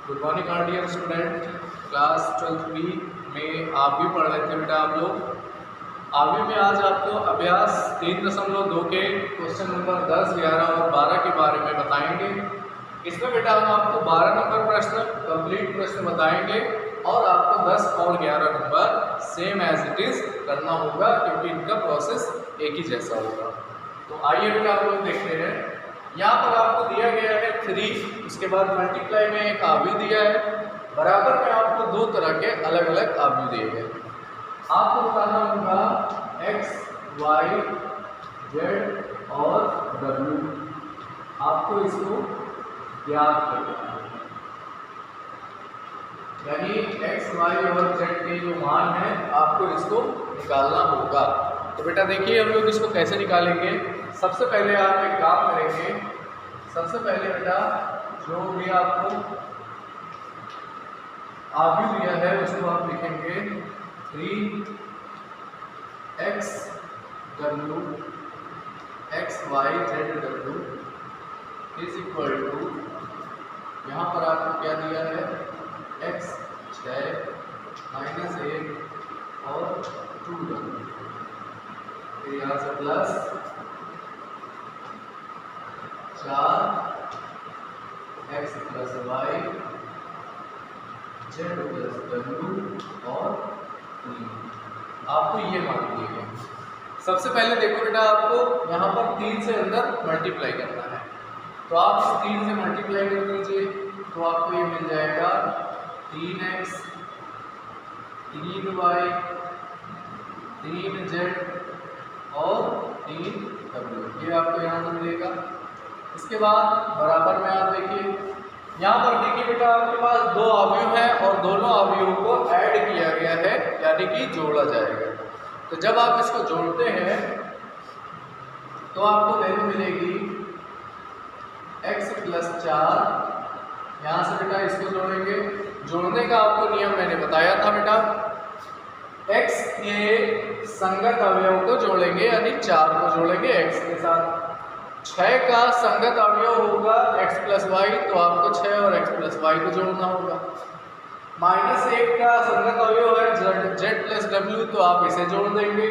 Good morning our dear student. Class 12th B में आप भी पढ़ रहे थे बेटा आप लोग। अभी मैं आज आपको अभ्यास 3.2 के क्वेश्चन नंबर 10, 11 और 12 के बारे में बताएंगे। इसमें बेटा हम आपको 12 नंबर प्रश्न कंप्लीट प्रश्न बताएंगे और आपको 10 और 11 number same as it is करना होगा, क्योंकि इनका प्रोसेस एक ही जैसा होगा। तो आइए बेटा हम लोग देखते हैं। यहाँ पर आपको दिया गया है 3, उसके बाद मल्टीप्लाई में एक आव्यूह दिया है, बराबर में आपको दो तरह के अलग अलग आव्यूह दिए गए। आपको बताना होगा x, y, z और w। आपको इसको याद करना है, यानी x, y और z के जो मान है आपको इसको निकालना होगा। तो बेटा देखिए हम लोग इसको कैसे निकालेंगे। सबसे पहले आप एक काम करेंगे। सबसे पहले बेटा जो भी आपको आव्यूह दिया है उसको आप लिखेंगे 3x w x y z w is equal to, यहाँ पर आपको क्या दिया है, x 6 माइनस 1 और 2w, फिर यहाँ से plus 4 x plus Y z plus w और 3। आपको ये मान दिए गए। सबसे पहले देखो बेटा आपको यहाँ पर 3 से अंदर मल्टीप्लाई करना है, तो आप इस 3 से मल्टीप्लाई कर दीजिए, तो आपको ये मिल जाएगा 3x 3y 3z और 3w, ये आपको यहाँ से मिलेगा। इसके बाद बराबर में आप देखिए, यहाँ पर देखिए बेटा आपके पास दो अवयव हैं और दोनों अवयवों को ऐड किया गया है, यानी कि जोड़ा जाएगा। तो जब आप इसको जोड़ते हैं तो आपको वैल्यू मिलेगी x प्लस 4। यहाँ से बेटा इसको जोड़ेंगे। जोड़ने का आपको नियम मैंने बताया था बेटा, x के संगत अवयव को जोड़ेंगे, यानी 4 को जोड़ेंगे x के साथ। 6 का संगत अवयव होगा x प्लस वाई, तो आपको 6 और x प्लस वाई को जोड़ना होगा। -1 का संगत अवयव है z प्लस w, तो आप इसे जोड़ देंगे।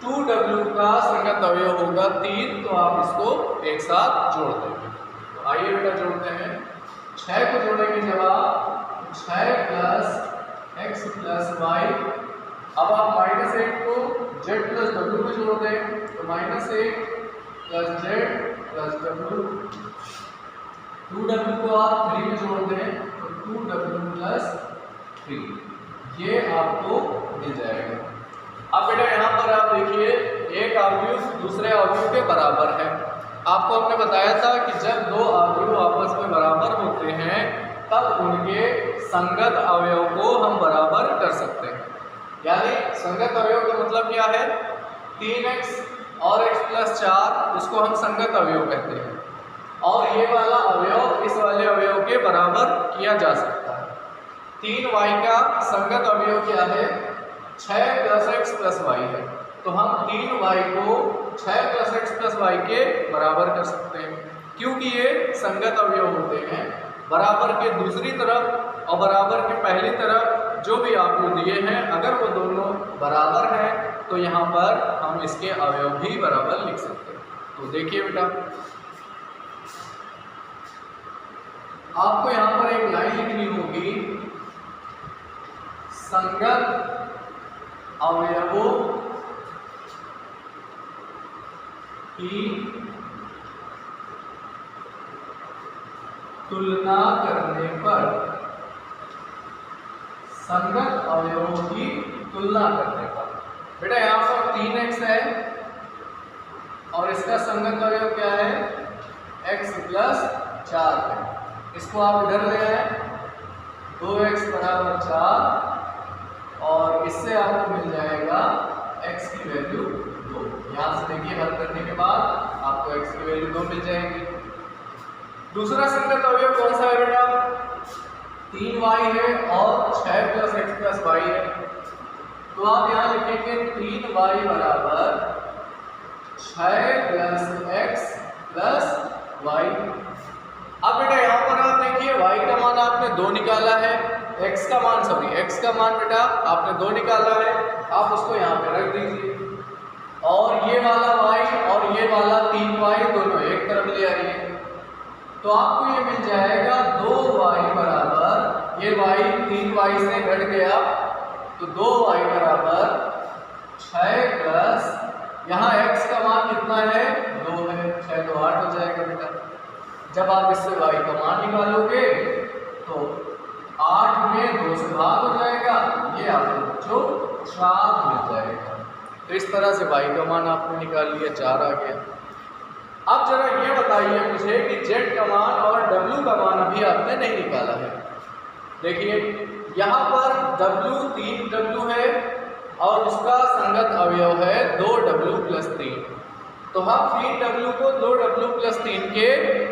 2w का संगत अवयव होगा 3, तो आप इसको एक साथ जोड़ देंगे। तो आइए बेटा जोड़ते हैं। 6 को जोड़ेंगे जब आप 6 प्लस x प्लस वाई। अब आप -1 को z प्लस w को जोड़ दें, तो -1 plus z plus w। 2w को आप 3 में जोड़ दें, तो 2w प्लस 3, ये आपको मिल जाएगा। अब बेटा यहाँ पर आप देखिए एक अवयव दूसरे अवयव के बराबर है। आपको हमने बताया था कि जब दो अवयव आपस में बराबर होते हैं तब उनके संगत अवयव को हम बराबर कर सकते हैं। यानी संगत अवयव का मतलब क्या है, 3x और x प्लस 4, उसको हम संगत अवयव कहते हैं, और ये वाला अवयव इस वाले अवयव के बराबर किया जा सकता है। 3y का संगत अवयव क्या है, 6 प्लस x प्लस y है, तो हम 3y को 6 प्लस x प्लस y के बराबर कर सकते हैं, क्योंकि ये संगत अवयव होते हैं। बराबर के दूसरी तरफ और बराबर के पहली तरफ जो भी आपको दिए हैं, अगर वो दोनों बराबर हैं तो यहाँ पर हम इसके अवयव भी बराबर लिख सकते हैं। तो देखिए बेटा आपको यहाँ पर एक लाइन लिखनी होगी, संगत अवयवों की तुलना करने पर, संगत अवयवों की तुलना करने पर। बेटा यहाँ पर 3x है और इसका संगत अवयव क्या है, x प्लस 4 है। इसको आप इधर ले आए, 2x बराबर 4, और इससे आपको मिल जाएगा x की वैल्यू 2। यहाँ से देखिए हल करने के बाद आपको x की वैल्यू 2 मिल जाएगी। दूसरा संगत अवयव कौन सा है बेटा, 3y है और 6 प्लस x प्लस y है, तो आप यहाँ लिखेंगे 3y बराबर 6 प्लस x प्लस y। अब बेटा यहाँ पर आप देखिए y का मान आपने 2 निकाला है, x का मान बेटा आपने 2 निकाला है, आप उसको यहाँ पे रख दीजिए और ये वाला y और ये वाला 3y दोनों एक तरफ ले आइए, तो आपको ये मिल जाएगा 2y बराबर, ये y 3y से घट गया तो 2y बराबर 6 प्लस यहाँ x का मान कितना है 2 है, 6 तो 8 हो जाएगा बेटा। जब आप इससे y का मान निकालोगे तो 8 में 2 से भाग हो जाएगा, ये आपको बच्चों 4 मिल जाएगा। तो इस तरह से y का मान आपने निकाल लिया, 4 आ गया। अब जरा ये बताइए मुझे कि z का मान और w का मान अभी आपने नहीं निकाला है। देखिए यहाँ पर w 3w है और उसका संगत अवयव है 2w प्लस 3, तो हम 3w को 2w प्लस 3 के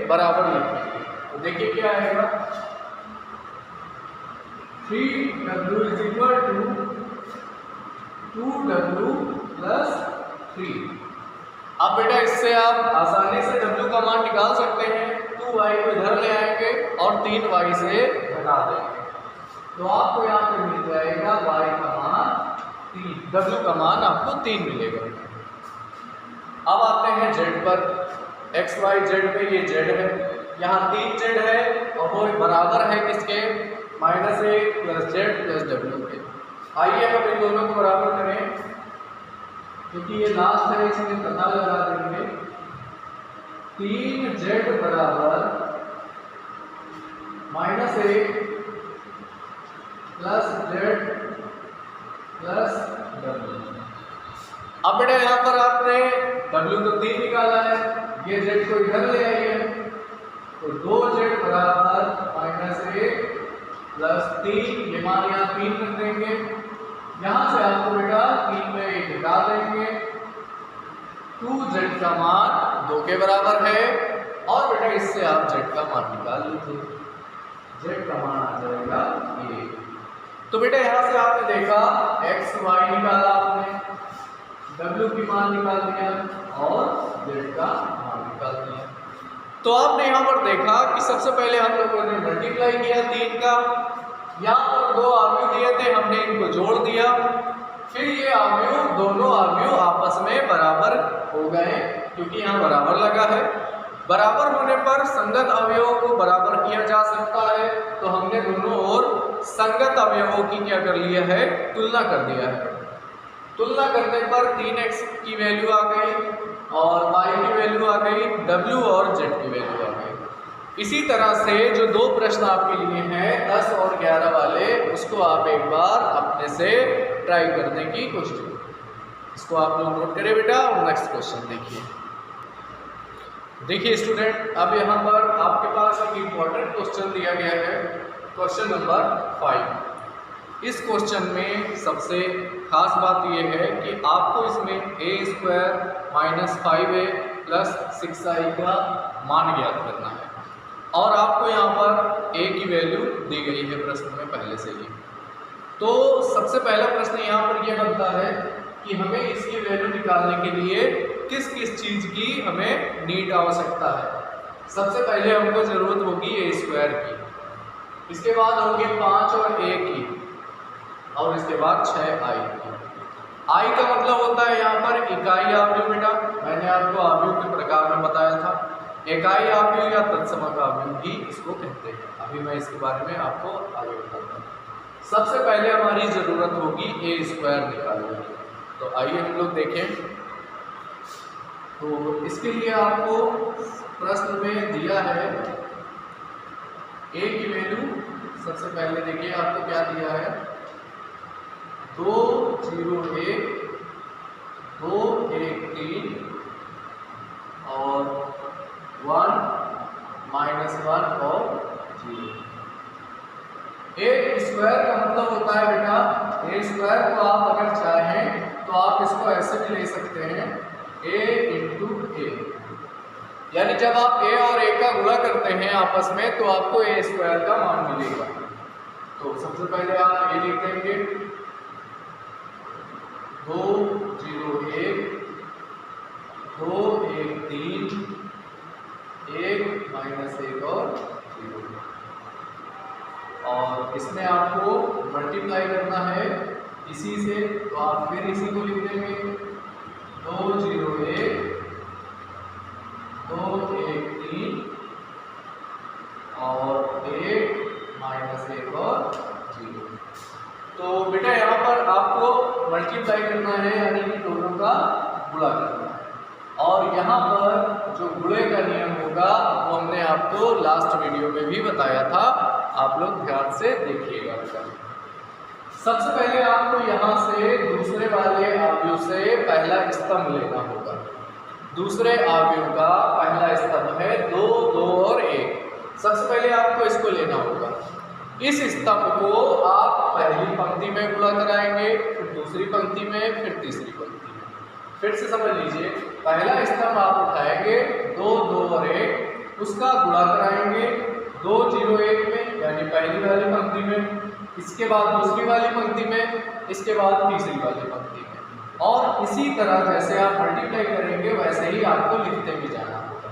बराबर लिखेंगे। तो देखिए क्या आएगा, 3w is equal to 2w plus 3। अब बेटा इससे आप आसानी से w का मान निकाल सकते हैं, 2y को इधर ले आएंगे और 3y से घटा देंगे, तो आपको यहाँ पे मिल जाएगा y का मान 3, w का मान आपको 3 मिलेगा। अब आते हैं z पर, x y z पे ये z है, यहाँ 3z है और वो बराबर है किसके, -1 प्लस z प्लस w के। आइए हम इन दोनों को बराबर करें, क्योंकि ये लास्ट है इसलिए पता लगा देंगे। 3z बराबर -1 प्लस z प्लस w। अब बेटा यहाँ पर आपने w तो 3 निकाला है, ये z को इधर ले आइए, तो 2z बराबर -1 प्लस 3, ये मान यहाँ 3 रख देंगे, यहाँ से आपको बेटा 3 में 1 घटा देंगे, 2z का मान 2 के बराबर है और बेटा इससे आप z का मान निकाल लीजिए, z का मान आ जाएगा 1। तो बेटा यहाँ से आपने देखा x y निकाला आपने, w की मान निकाल दिया और z का मान निकाल दिया। तो आपने यहाँ पर देखा कि सबसे पहले हम लोगों ने मल्टीप्लाई किया 3 का, यहाँ पर 2 अवयव दिए थे, हमने इनको जोड़ दिया, फिर ये अवयव दोनों अवयव आपस में बराबर हो गए, क्योंकि यहाँ बराबर लगा है। बराबर होने पर संगत अवयवों को बराबर किया जा सकता है, तो हमने दोनों ओर संगत अवयवों की क्या कर लिया है, तुलना कर दिया है। तुलना करने पर 3x की वैल्यू आ गई और y की वैल्यू आ गई, w और z की वैल्यू आ गई। इसी तरह से जो 2 प्रश्न आपके लिए हैं 10 और 11 वाले, उसको आप एक बार अपने से ट्राई करने की कोशिश करें। इसको आप लोग नोट करें बेटा और नेक्स्ट क्वेश्चन देखिए। देखिए स्टूडेंट, अब यहाँ पर आपके पास एक इम्पॉर्टेंट क्वेश्चन दिया गया है, क्वेश्चन नंबर 5। इस क्वेश्चन में सबसे खास बात यह है कि आपको इसमें a² - 5a प्लस 6i का मान ज्ञात करना है और आपको यहाँ पर a की वैल्यू दी गई है प्रश्न में पहले से ही। तो सबसे पहला प्रश्न यहाँ पर यह बनता है कि हमें इसकी वैल्यू निकालने के लिए किस किस चीज़ की हमें नीड आवश्यकता है। सबसे पहले हमको ज़रूरत होगी a² की, इसके बाद होगी 5 और a की, और इसके बाद 6i की। i का मतलब होता है यहाँ पर इकाई अवयव बेटा, मैंने आपको अवयव के प्रकार में बताया था। इकाई अवयव या तत्समक अवयव भी इसको कहते हैं, अभी मैं इसके बारे में आपको आगे बताता हूँ। सबसे पहले हमारी ज़रूरत होगी a² निकालने की, तो आइए हम लोग देखें। तो इसके लिए आपको प्रश्न में दिया है a की वैल्यू। सबसे पहले देखिए आपको क्या दिया है, 2 0 1 2 1 3 और 1 -1 और 0। a² का मतलब होता है बेटा, a² को आप अगर चाहें तो आप इसको ऐसे भी ले सकते हैं, a × a, यानी जब आप a और a का गुणा करते हैं आपस में तो आपको a² का मान मिलेगा। तो सबसे पहले आप a लिख देंगे, 2 0 1 2 1 3 1 -1 और 0। और इसमें आपको मल्टीप्लाई करना है इसी से, तो आप फिर इसी को लिख देंगे 2 0 1 2 1 3 और 1 -1 और 0। तो बेटा यहाँ पर आपको मल्टीप्लाई करना है, यानी कि दोनों का गुणा करना है। और यहाँ पर जो गुणे का नियम होगा वो हमने आपको लास्ट वीडियो में भी बताया था, आप लोग ध्यान से देखिएगा बेटा। सबसे पहले आपको यहाँ से दूसरे वाले अवयव से पहला स्तंभ लेना होगा। दूसरे अवयव का पहला स्तंभ है 2 2 और 1। सबसे पहले आपको इसको लेना होगा। इस स्तंभ को आप पहली पंक्ति में गुणा कराएंगे, फिर दूसरी पंक्ति में, फिर तीसरी पंक्ति में। फिर से समझ लीजिए, पहला स्तंभ आप उठाएंगे 2 2 और 1, उसका गुणा कराएंगे 2 0 1 में, यानी पहली वाली पंक्ति में, इसके बाद दूसरी वाली पंक्ति में, इसके बाद तीसरी वाली पंक्ति में। और इसी तरह जैसे आप मल्टीप्लाई करेंगे वैसे ही आपको लिखते भी जाना होगा।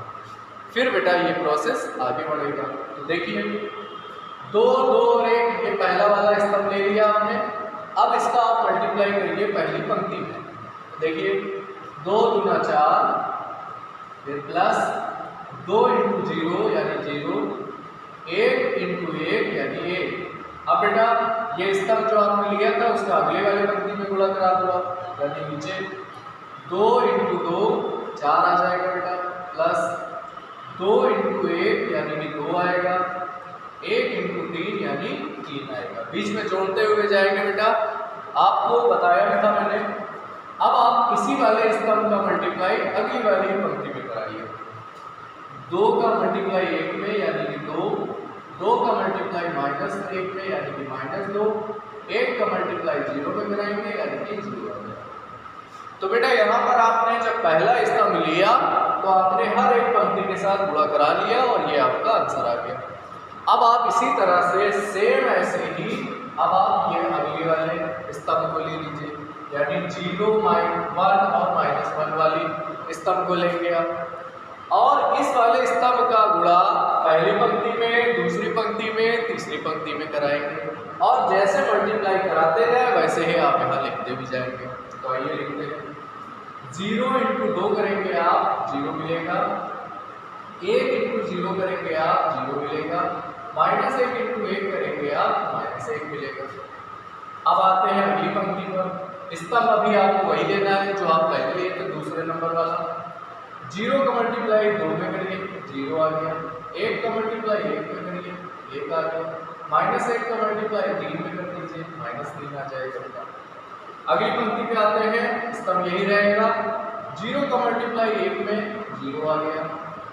फिर बेटा ये प्रोसेस आगे बढ़ेगा। तो देखिए 2 2 और 1, ये पहला वाला स्तंभ ले लिया आपने। अब इसका आप मल्टीप्लाई करिए पहली पंक्ति में। देखिए 2 दूना 4, फिर प्लस 2 × 0 यानी 0, 1 × 1 यानी 1। अब बेटा ये स्तंभ जो आपने लिया था उसका अगले वाले पंक्ति में गुणा करा दो आप, यानी नीचे 2 × 2 4 आ जाएगा बेटा, प्लस 2 × 1 यानी कि 2 आएगा, 1 × 3 यानी 3 आएगा। बीच में जोड़ते हुए जाएंगे बेटा, आपको बताया भी था मैंने। अब आप इसी वाले स्तंभ का मल्टीप्लाई अगली वाली पंक्ति में कराइए। 2 का मल्टीप्लाई 1 में यानी कि 2, 2 का मल्टीप्लाई -1 में यानी कि -2, 1 का मल्टीप्लाई 0 में कराएंगे यानी कि 0 आ जाएगा। तो बेटा यहाँ पर आपने जब पहला स्तंभ लिया तो आपने हर एक पंक्ति के साथ गुणा करा लिया और ये आपका आंसर आ गया। अब आप इसी तरह से सेम ऐसे ही अब आप ये अगले वाले स्तंभ को ले लीजिए, यानी 0 -1 और -1 वाली स्तंभ को लेंगे आप, और इस वाले स्तंभ का गुणा पहली पंक्ति में, दूसरी पंक्ति में, तीसरी पंक्ति में कराएंगे। और जैसे मल्टीप्लाई कराते हैं वैसे ही आप यहाँ लिखते भी जाएंगे। तो आइए लिखते हैं। 0 × 2 करेंगे आप, 0 मिलेगा। 1 × 0 करेंगे आप, 0 मिलेगा। -1 × 1 करेंगे आप, -1 मिलेगा। अब आते हैं अगली पंक्ति पर। स्तंभ अभी आपको वही लेना है जो आप पहले लिए थे, दूसरे नंबर वाला। 0 का मल्टीप्लाई 2 में करिए, 0 आ गया। 1 का मल्टीप्लाई 1 में करिए, 1 आ गया। -1 का मल्टीप्लाई 3 में कर दीजिए, -3 आ जाएगा। अगली पंक्ति पे आते हैं, स्तंभ यही रहेगा। 0 का मल्टीप्लाई 1 में, 0 आ गया।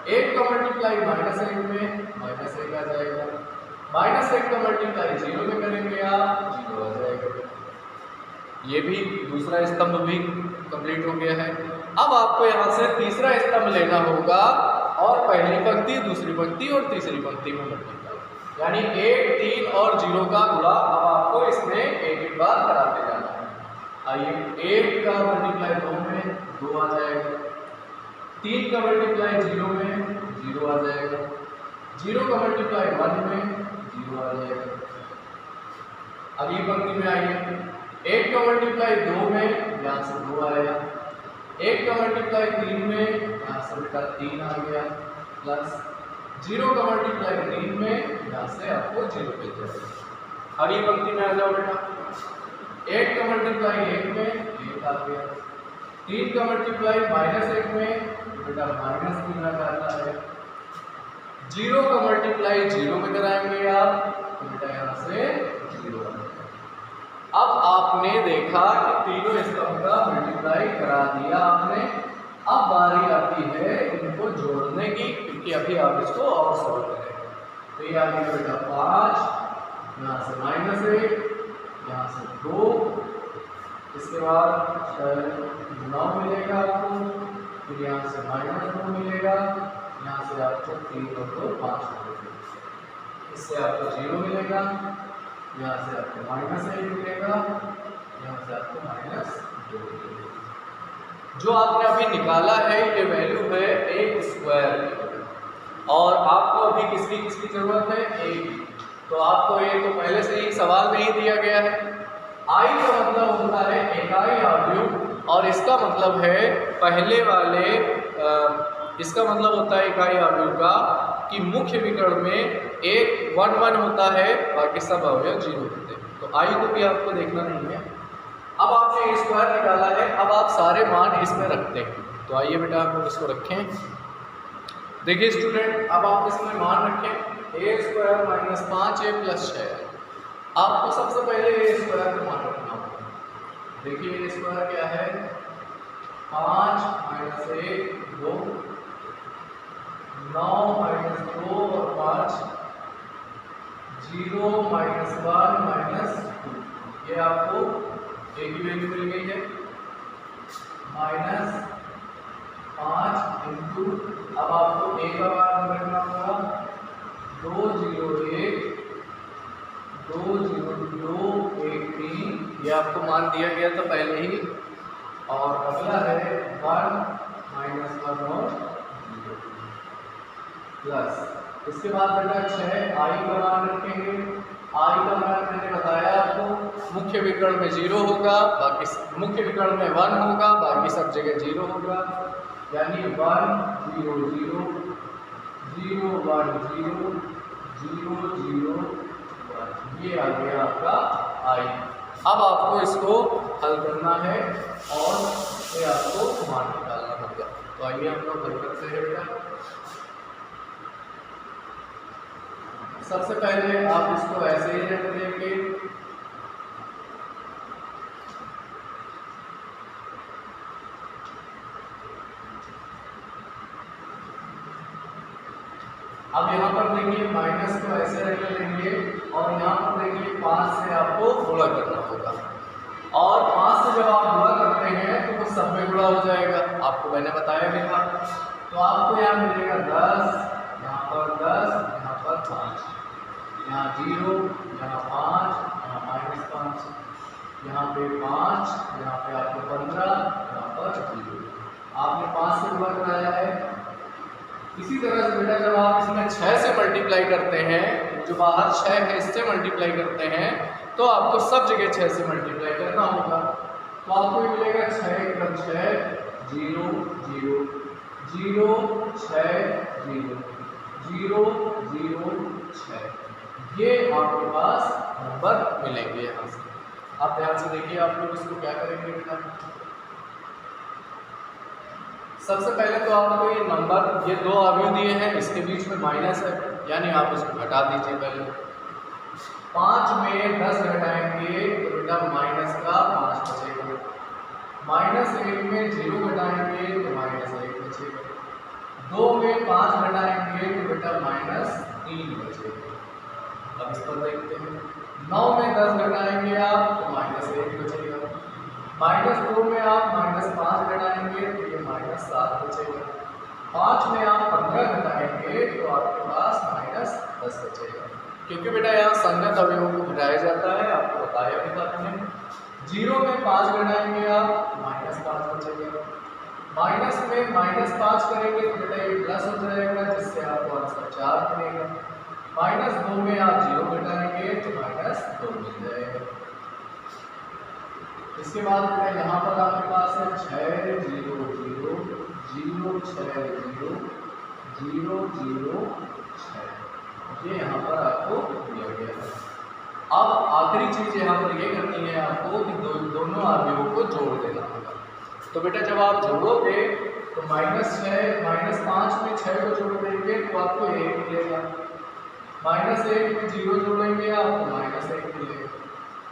1 का मल्टीप्लाई -1 में, -1 आ जाएगा। -1 का मल्टीप्लाई 0 में करेंगे आप, 0 आ जाएगा। ये भी दूसरा स्तंभ भी कंप्लीट हो गया है। अब आपको यहाँ से तीसरा स्तंभ लेना होगा और पहली पंक्ति, दूसरी पंक्ति और तीसरी पंक्ति में मल्टीप्लाई, यानी 1 3 और 0 का गुणा अब आपको इसमें एक बार कराते जाना है। आइए 1 का मल्टीप्लाई 2 में, 2 आ जाएगा। 3 का मल्टीप्लाई 0 में, 0 आ जाएगा। 0 का मल्टीप्लाई 1 में, 0 आ जाएगा। अगली पंक्ति में आइए। 1 का मल्टीप्लाई 2 में, यहाँ से 2 आएगा। 1 का मल्टीप्लाई 3 में, यहाँ से बेटा 3 आ गया, प्लस 0 का मल्टीप्लाई 3 में, यहाँ से आपको 0 मिल जाएगा। अगली पंक्ति में आ जाओ बेटा। 1 का मल्टीप्लाई 1 में, 1 आ गया। 3 का मल्टीप्लाई -1 में, बेटा -3 आ जाता है। 0 का मल्टीप्लाई 0 में कराएंगे आप, तो बेटा यहाँ से 0 आ जाएगा। अब आपने देखा कि तीनों स्तंभ का मल्टीप्लाई करा दिया आपने। अब बारी आती है इनको जोड़ने की, क्योंकि अभी आप इसको और सॉल्व करेंगे। तो ये आ गया बेटा 5, यहाँ से -1, यहाँ से 2, इसके बाद 9 मिलेगा आपको, फिर यहाँ से -2 मिलेगा, यहाँ से आपको 3 और 2 5 मिलेगा, इससे आपको 0 मिलेगा, यहाँ से आपको -1 मिलेगा, यहाँ से आपको -2 मिलेगा। जो आपने अभी निकाला है ये वैल्यू है 1 स्क्वायर की, और आपको अभी किसकी जरूरत है? 1। तो आपको ये तो पहले से ही सवाल में ही दिया गया है। आई का मतलब होता है इकाई अवयव और इसका मतलब है पहले वाले इसका मतलब होता है इकाई अवयव का कि मुख्य विकर्ण में एक 1 1 होता है, बाकी सब अवयव 0 होते हैं। तो आई को भी आपको देखना नहीं है। अब आपने ए स्क्वायर निकाला है, अब आप सारे मान इसमें रखते हैं। तो आइए बेटा आप लोग इसको रखें। देखिए स्टूडेंट, अब आप इसमें मान रखें ए स्क्वायर माइनस 5a प्लस 6। आपको सबसे पहले ए स्क्वायर का मान रखना होगा। देखिए ए स्क्वायर क्या है, 5 माइनस 1 2, 9 माइनस 2 और 5, 0 माइनस 1 माइनस 2। ये आपको ए की वैल्यू मिल गई है माइनस 5 इंटू, अब आपको ए का मान रखना होगा 2 0 1 2 0 2 1 3। ये आपको मान दिया गया था पहले ही। और अगला है 1 माइनस 1 और 0 प्लस, इसके बाद बेटा 6 आई का मान रखेंगे। आई का मान मैंने बताया आपको मुख्य विकर्ण में 0 होगा, बाकी मुख्य विकर्ण में 1 होगा, बाकी सब जगह 0 होगा, यानी 1 0 0 0 1 0 0 0 1। ये आ गया आपका आई। अब आपको इसको हल करना है और ये आपको मान निकालना होगा। तो आइए हम लोग हल करते हैं बेटा। सबसे पहले आप इसको ऐसे ही रख देंगे, अब यहाँ पर देखिए माइनस को ऐसे रख लेंगे और यहाँ पर देखिए 5 से आपको गुणा करना होगा। और 5 से जब आप गुणा करते हैं तो वो सब में गुणा हो जाएगा, आपको मैंने बताया भी था। तो आपको यहाँ मिलेगा 10, यहाँ पर 10, यहाँ पर 5, यहाँ 0, यहाँ 5, यहाँ माइनस 5, यहाँ पे 5, यहाँ पे आपको 15, यहाँ पर 0। आपने 5 से गुणा कराया है। इसी तरह से बेटा जब आप इसमें 6 से मल्टीप्लाई करते हैं, जो बाहर 6 है इससे मल्टीप्लाई करते हैं, तो आपको सब जगह 6 से मल्टीप्लाई करना होगा। तो आपको ये मिलेगा 6 × 6 0 0 0 6 0 0 0 6। ये आपके पास नंबर मिलेंगे यहाँ से। आप ध्यान से देखिए, आप लोग इसको क्या करेंगे बेटा। सबसे पहले तो आपको ये नंबर, ये 2 अवयव दिए हैं, इसके बीच में माइनस है, यानी आप इसको घटा दीजिए। पहले 5 में 10 घटाएंगे तो बेटा माइनस का 5 बचेगा। -1 में 0 घटाएंगे तो -1 बचेगा। 2 में 5 घटाएंगे तो बेटा -3 बचेगा। अब इस पर देखते हैं। 9 में 10 घटाएंगे आप तो -1 बचेगा। -2 में आप -5 घटाएंगे तो ये -7 बचेगा। 5 में आप 15 घटाएंगे तो आपके पास -10 बचेगा। क्योंकि बेटा यहाँ संगत अवयवों को घटाया जाता है, आपको बताया भी था मैंने। 0 में 5 घटाएंगे आप -5 बचेगा। माइनस में -5 करेंगे तो बेटा ये प्लस हो जाएगा, जिससे आपको आंसर 4 मिलेगा। -2 में आप 0 घटाएंगे तो -2 मिल जाएगा। इसके बाद यहाँ पर आपके पास है 6 0 0 0 6 0 0 0 6। ये यहाँ पर आपको दिया गया है। अब आखिरी चीज़ यहाँ पर ये करनी है आपको कि दोनों अवयवों को जोड़ देना होगा। तो बेटा जब आप जोड़ोगे तो -5 में 6 को जोड़ देंगे तो आपको 1 मिलेगा। -1 में 0 जोड़ेंगे आपको -1 मिलेगा।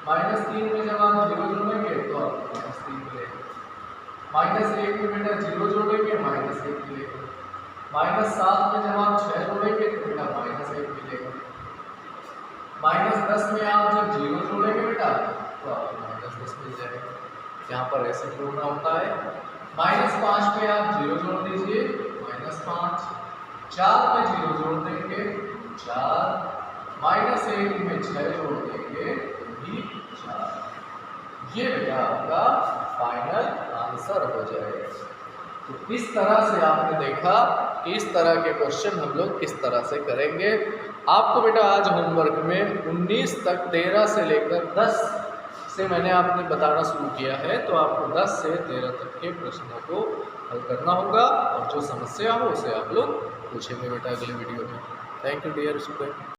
-3 में जब आप 0 जोड़ेंगे तो आपको -3 मिलेगा। -1 में बेटा 0 जोड़ेंगे -1 मिलेगा। -7 में जब आप 6 जोड़ेंगे तो बेटा -1 मिलेगा। -10 में आप जब 0 जोड़ेंगे बेटा तो आपको -10 मिल जाएगा। यहाँ पर ऐसे जोड़ना होता है। -5 में आप 0 जोड़ दीजिए -5, 4 में 0 जोड़ देंगे 4, -1 में 6 जोड़ देंगे तो भी 4। ये बेटा आपका फाइनल आंसर हो जाएगा। तो इस तरह से आपने देखा कि इस तरह के क्वेश्चन हम लोग किस तरह से करेंगे। आपको बेटा आज होमवर्क में 19 तक 13 से लेकर 10 से मैंने आपने बताना शुरू किया है, तो आपको 10 से 13 तक के प्रश्नों को हल करना होगा और जो समस्या हो उसे आप लोग पूछेंगे बेटा अगले वीडियो में। Thank you dear student.